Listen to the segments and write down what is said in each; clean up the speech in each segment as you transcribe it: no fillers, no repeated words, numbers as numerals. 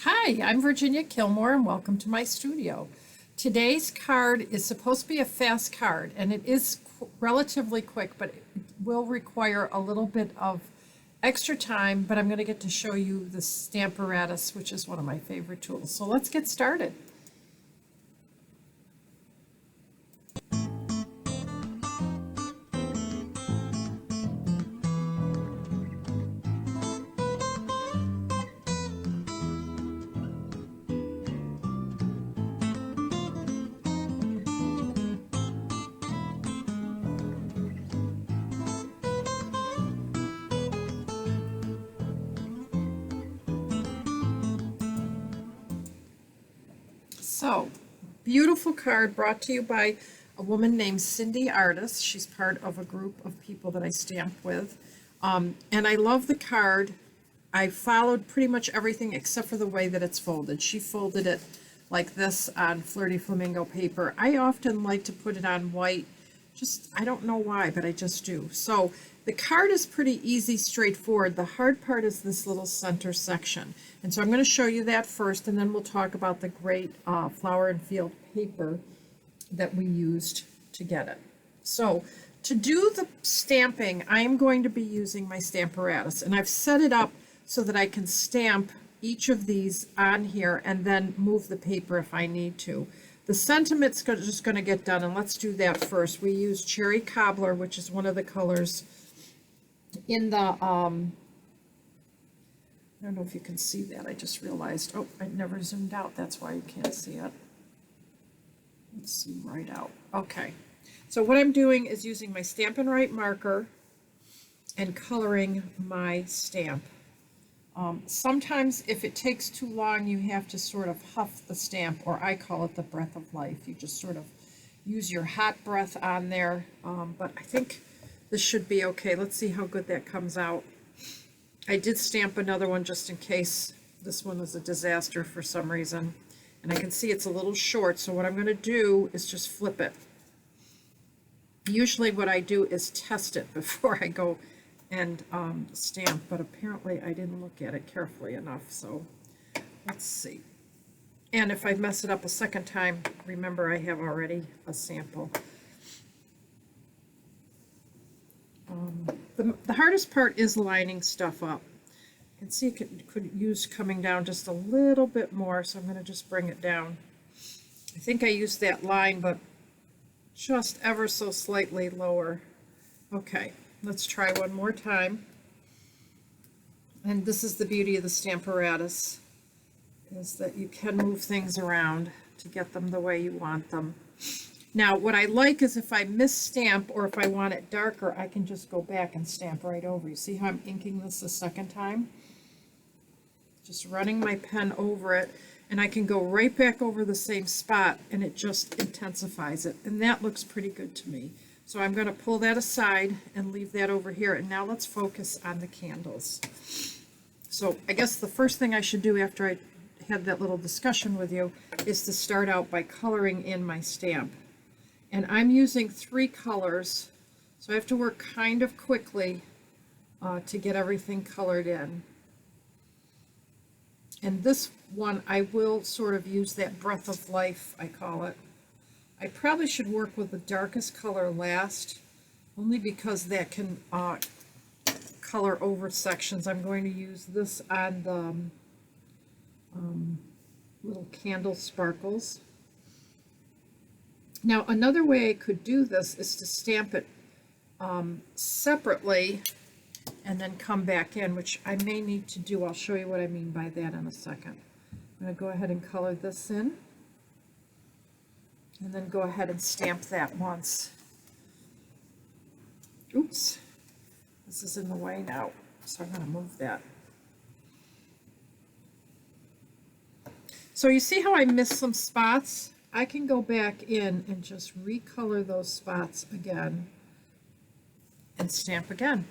Hi, I'm Virginia Killmore and welcome to my studio. Today's card is supposed to be a fast card and it is relatively quick, but it will require a little bit of extra time, but I'm going to get to show you the stamparatus, which is one of my favorite tools. So let's get started. So, beautiful card brought to you by a woman named Cindy Artis. She's part of a group of people that I stamp with. And I love the card. I followed pretty much everything except for the way that it's folded. She folded it like this on Flirty Flamingo paper. I often like to put it on white. I don't know why, but I just do. So the card is pretty easy, straightforward. The hard part is this little center section. And so I'm going to show you that first, and then we'll talk about the great Flower and Field paper that we used to get it. So to do the stamping, I am going to be using my stamparatus, and I've set it up so that I can stamp each of these on here and then move the paper if I need to. The sentiment's just going to get done, and let's do that first. We use Cherry Cobbler, which is one of the colors in the, I don't know if you can see that. I just realized, oh, I never zoomed out. That's why you can't see it. Let's zoom right out. Okay. So what I'm doing is using my Stampin' Right marker and coloring my stamp. Sometimes if it takes too long, you have to sort of huff the stamp, or I call it the breath of life. You just sort of use your hot breath on there, but I think this should be okay. Let's see how good that comes out. I did stamp another one just in case this one was a disaster for some reason, and I can see it's a little short, so what I'm going to do is just flip it. Usually what I do is test it before I go and stamp, but apparently I didn't look at it carefully enough, so let's see. And if I mess it up a second time, remember I have already a sample. The hardest part is lining stuff up. You can see it could use coming down just a little bit more, so I'm going to just bring it down. I think I used that line, but just ever so slightly lower. Okay. Let's try one more time. And this is the beauty of the stamparatus, is that you can move things around to get them the way you want them. Now, what I like is if I misstamp or if I want it darker, I can just go back and stamp right over. You see how I'm inking this a second time? Just running my pen over it, and I can go right back over the same spot, and it just intensifies it. And that looks pretty good to me. So I'm going to pull that aside and leave that over here. And now let's focus on the candles. So I guess the first thing I should do after I had that little discussion with you is to start out by coloring in my stamp. And I'm using 3 colors, so I have to work kind of quickly to get everything colored in. And this one, I will sort of use that breath of life, I call it. I probably should work with the darkest color last, only because that can color over sections. I'm going to use this on the little candle sparkles. Now, another way I could do this is to stamp it separately and then come back in, which I may need to do. I'll show you what I mean by that in a second. I'm going to go ahead and color this in. And then go ahead and stamp that once. Oops, this is in the way now, so I'm going to move that. So you see how I missed some spots? I can go back in and just recolor those spots again and stamp again.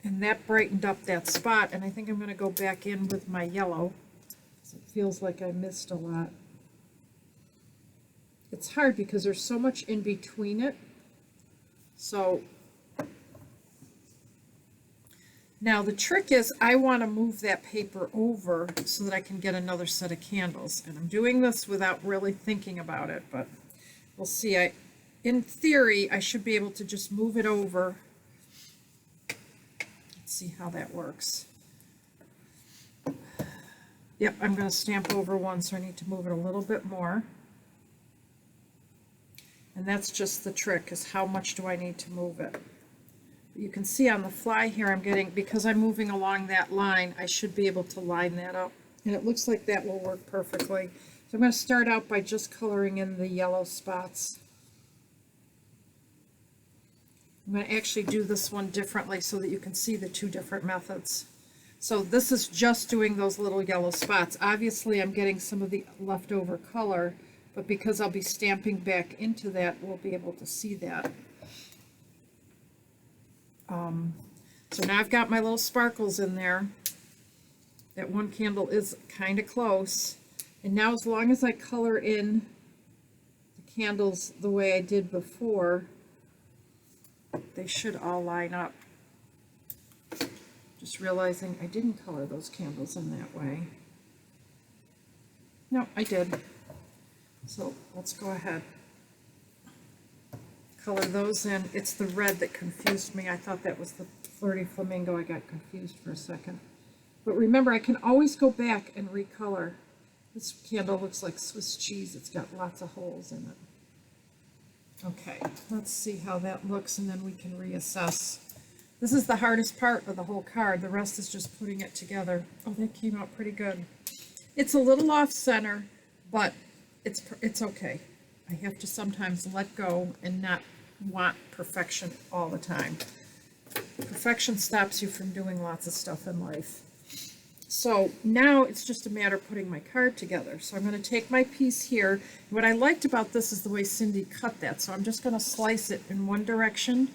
And that brightened up that spot, and I think I'm going to go back in with my yellow, because it feels like I missed a lot. It's hard because there's so much in between it. So Now the trick is I want to move that paper over so that I can get another set of candles. And I'm doing this without really thinking about it, but we'll see. In theory, I should be able to just move it over. Let's see how that works. Yep, I'm going to stamp over one, so I need to move it a little bit more. And that's just the trick, is how much do I need to move it. You can see on the fly here I'm getting, because I'm moving along that line, I should be able to line that up. And it looks like that will work perfectly. So I'm going to start out by just coloring in the yellow spots. I'm going to actually do this one differently so that you can see the two different methods. So this is just doing those little yellow spots. Obviously I'm getting some of the leftover color, but because I'll be stamping back into that, we'll be able to see that. So now I've got my little sparkles in there. That one candle is kind of close. And now as long as I color in the candles the way I did before, they should all line up. Just realizing I didn't color those candles in that way. No, I did. So let's go ahead. Color those in. It's the red that confused me. I thought that was the Flirty Flamingo. I got confused for a second. But remember, I can always go back and recolor. This candle looks like Swiss cheese. It's got lots of holes in it. Okay, let's see how that looks, and then we can reassess. This is the hardest part of the whole card. The rest is just putting it together. Oh, that came out pretty good. It's a little off center, but it's okay. I have to sometimes let go and not want perfection all the time. Perfection stops you from doing lots of stuff in life. So now it's just a matter of putting my card together. So I'm going to take my piece here. What I liked about this is the way Cindy cut that. So I'm just going to slice it in one direction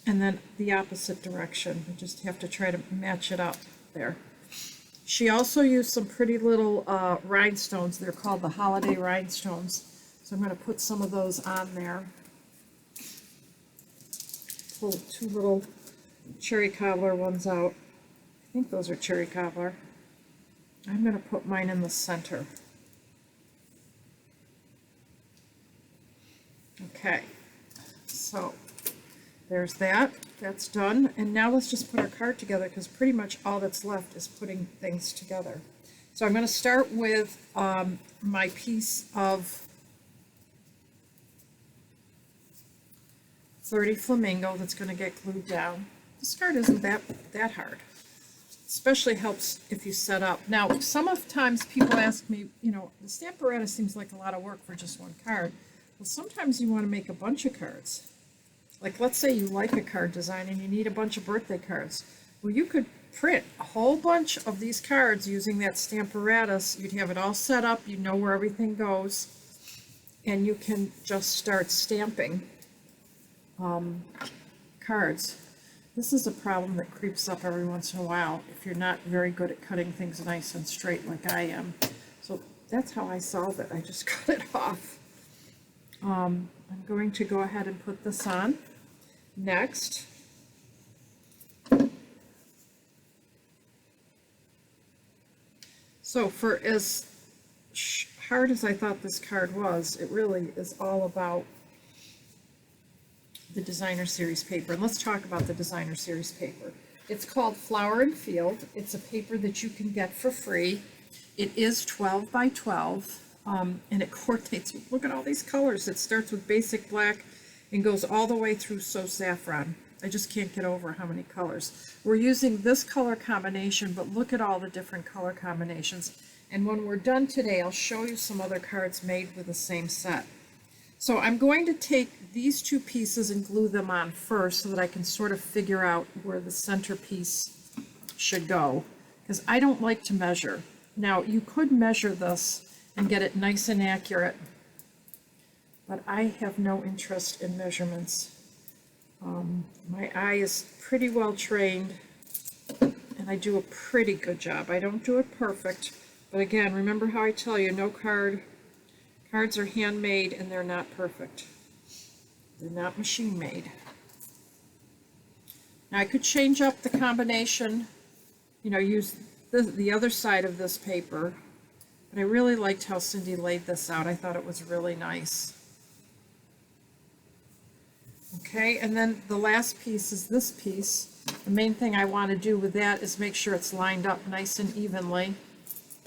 and then the opposite direction. I just have to try to match it up there. She also used some pretty little rhinestones. They're called the holiday rhinestones. So I'm going to put some of those on there. Pull two little cherry cobbler ones out. I think those are cherry cobbler. I'm going to put mine in the center. Okay, so there's that. That's done. And now let's just put our card together, because pretty much all that's left is putting things together. So I'm going to start with my piece of Flirty Flamingo that's going to get glued down. This card isn't that hard. Especially helps if you set up. Now, sometimes people ask me, you know, the stamparatus seems like a lot of work for just one card. Well, sometimes you want to make a bunch of cards. Like, let's say you like a card design and you need a bunch of birthday cards. Well, you could print a whole bunch of these cards using that stamparatus. You'd have it all set up, you know where everything goes, and you can just start stamping cards. This is a problem that creeps up every once in a while if you're not very good at cutting things nice and straight like I am. So that's how I solve it. I just cut it off. I'm going to go ahead and put this on. Next, so for as hard as I thought this card was, it really is all about the designer series paper. And let's talk about the designer series paper. It's called Flower and Field. It's a paper that you can get for free. It is 12 by 12, and it coordinates. Look at all these colors. It starts with basic black and goes all the way through So Saffron. I just can't get over how many colors. We're using this color combination, but look at all the different color combinations. And when we're done today, I'll show you some other cards made with the same set. So I'm going to take these two pieces and glue them on first so that I can sort of figure out where the centerpiece should go, because I don't like to measure. Now, you could measure this and get it nice and accurate, but I have no interest in measurements. My eye is pretty well trained, and I do a pretty good job. I don't do it perfect, but again, remember how I tell you, cards are handmade and they're not perfect. They're not machine made. Now I could change up the combination, you know, use the other side of this paper, but I really liked how Cindy laid this out. I thought it was really nice. Okay, and then the last piece is this piece. The main thing I want to do with that is make sure it's lined up nice and evenly.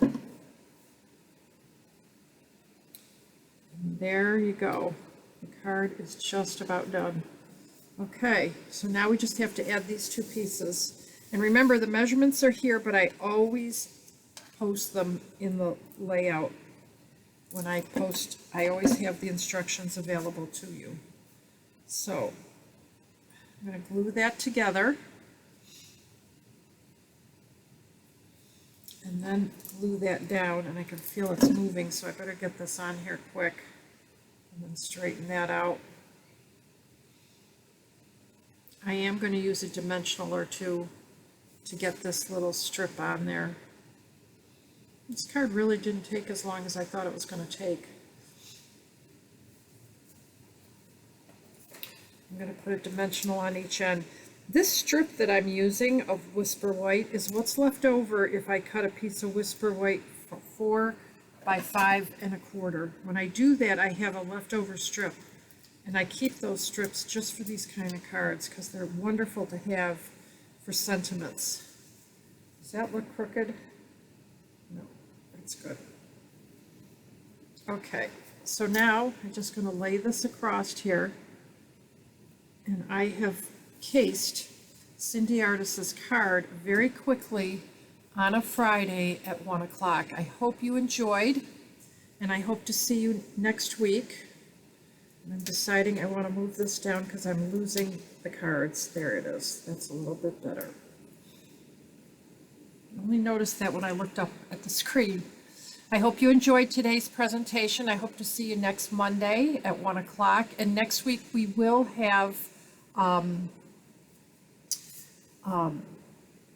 And there you go. The card is just about done. Okay, so now we just have to add these two pieces. And remember, the measurements are here, but I always post them in the layout. When I post, I always have the instructions available to you. So I'm going to glue that together and then glue that down, and I can feel it's moving, so I better get this on here quick and then straighten that out. I am going to use a dimensional or two to get this little strip on there. This card really didn't take as long as I thought it was going to take. I'm going to put a dimensional on each end. This strip that I'm using of Whisper White is what's left over if I cut a piece of Whisper White 4 by 5 1/4. When I do that, I have a leftover strip, and I keep those strips just for these kind of cards because they're wonderful to have for sentiments. Does that look crooked? No, that's good. Okay, so now I'm just going to lay this across here. And I have cased Cindy Artis's card very quickly on a Friday at 1 o'clock. I hope you enjoyed, and I hope to see you next week. And I'm deciding I want to move this down because I'm losing the cards. There it is. That's a little bit better. I only noticed that when I looked up at the screen. I hope you enjoyed today's presentation. I hope to see you next Monday at 1 o'clock. And next week we will have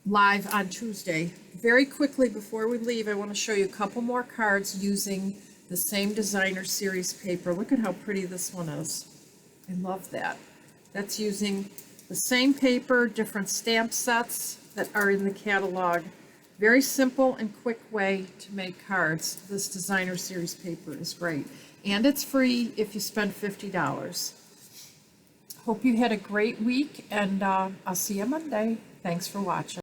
live on Tuesday. Very quickly before we leave, I want to show you a couple more cards using the same designer series paper. Look at how pretty this one is. I love that. That's using the same paper, different stamp sets that are in the catalog. Very simple and quick way to make cards. This designer series paper is great. And it's free if you spend $50. Hope you had a great week, and I'll see you Monday. Thanks for watching.